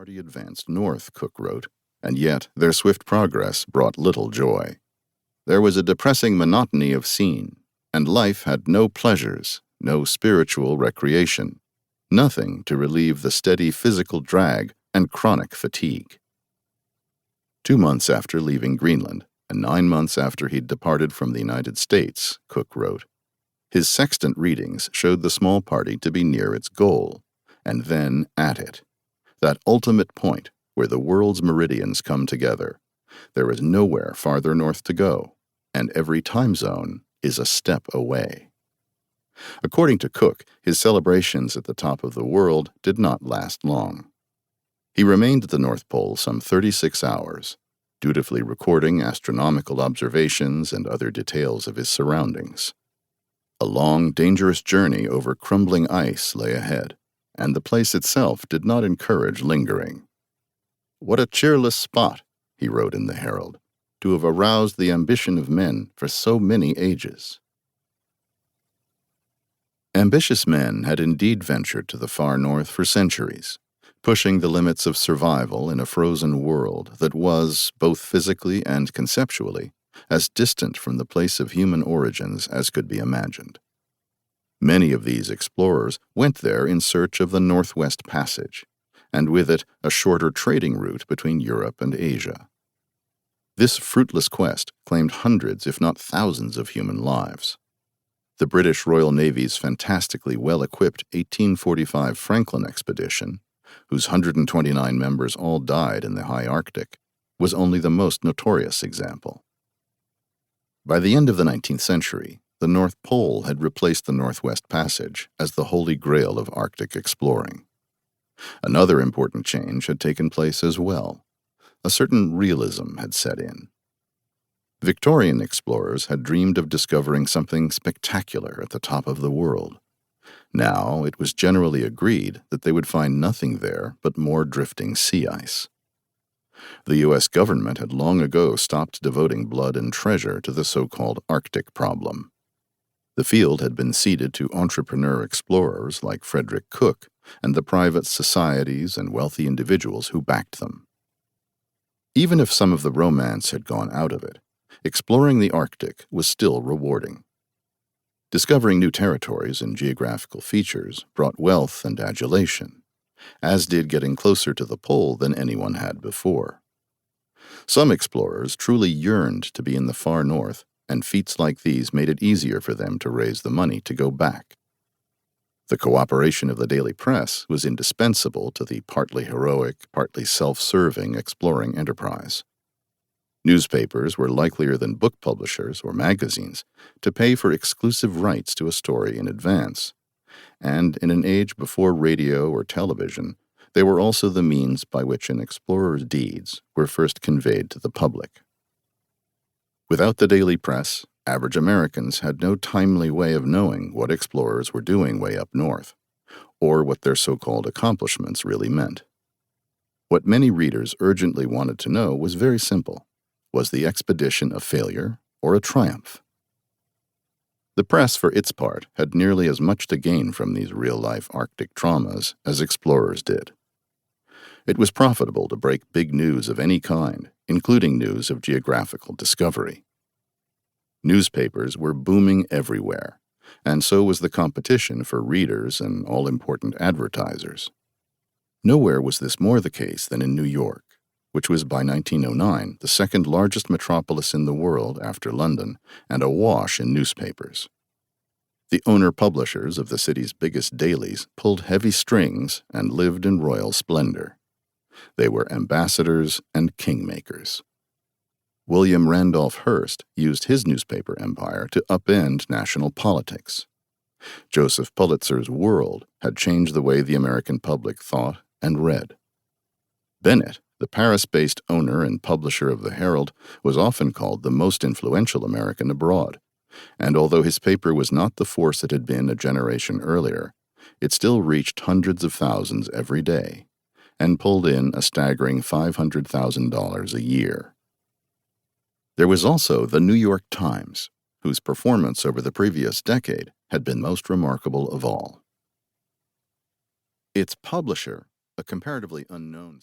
party advanced north, Cook wrote, and yet their swift progress brought little joy. There was a depressing monotony of scene, and life had no pleasures, no spiritual recreation, nothing to relieve the steady physical drag and chronic fatigue. 2 months after leaving Greenland, and 9 months after he'd departed from the United States, Cook wrote, his sextant readings showed the small party to be near its goal, and then at it, that ultimate point where the world's meridians come together. There is nowhere farther north to go, and every time zone is a step away. According to Cook, his celebrations at the top of the world did not last long. He remained at the North Pole some 36 hours, dutifully recording astronomical observations and other details of his surroundings. A long, dangerous journey over crumbling ice lay ahead, and the place itself did not encourage lingering. "What a cheerless spot," he wrote in the Herald, "to have aroused the ambition of men for so many ages." Ambitious men had indeed ventured to the far north for centuries, pushing the limits of survival in a frozen world that was, both physically and conceptually, as distant from the place of human origins as could be imagined. Many of these explorers went there in search of the Northwest Passage, and with it a shorter trading route between Europe and Asia. This fruitless quest claimed hundreds, if not thousands, of human lives. The British Royal Navy's fantastically well-equipped 1845 Franklin expedition, whose 129 members all died in the high Arctic, was only the most notorious example. By the end of the 19th century, the North Pole had replaced the Northwest Passage as the holy grail of Arctic exploring. Another important change had taken place as well. A certain realism had set in. Victorian explorers had dreamed of discovering something spectacular at the top of the world. Now it was generally agreed that they would find nothing there but more drifting sea ice. The U.S. government had long ago stopped devoting blood and treasure to the so-called Arctic problem. The field had been ceded to entrepreneur explorers like Frederick Cook and the private societies and wealthy individuals who backed them. Even if some of the romance had gone out of it, exploring the Arctic was still rewarding. Discovering new territories and geographical features brought wealth and adulation, as did getting closer to the pole than anyone had before. Some explorers truly yearned to be in the far north, and feats like these made it easier for them to raise the money to go back. The cooperation of the daily press was indispensable to the partly heroic, partly self-serving exploring enterprise. Newspapers were likelier than book publishers or magazines to pay for exclusive rights to a story in advance, and in an age before radio or television, they were also the means by which an explorer's deeds were first conveyed to the public. Without the daily press, average Americans had no timely way of knowing what explorers were doing way up north, or what their so-called accomplishments really meant. What many readers urgently wanted to know was very simple. Was the expedition a failure or a triumph? The press, for its part, had nearly as much to gain from these real-life Arctic traumas as explorers did. It was profitable to break big news of any kind, including news of geographical discovery. Newspapers were booming everywhere, and so was the competition for readers and all-important advertisers. Nowhere was this more the case than in New York, which was by 1909 the second largest metropolis in the world after London and awash in newspapers. The owner-publishers of the city's biggest dailies pulled heavy strings and lived in royal splendor. They were ambassadors and kingmakers. William Randolph Hearst used his newspaper empire to upend national politics. Joseph Pulitzer's World had changed the way the American public thought and read. Bennett, the Paris-based owner and publisher of the Herald, was often called the most influential American abroad, and although his paper was not the force it had been a generation earlier, it still reached hundreds of thousands every day, and pulled in a staggering $500,000 a year. There was also the New York Times, whose performance over the previous decade had been most remarkable of all. Its publisher, a comparatively unknown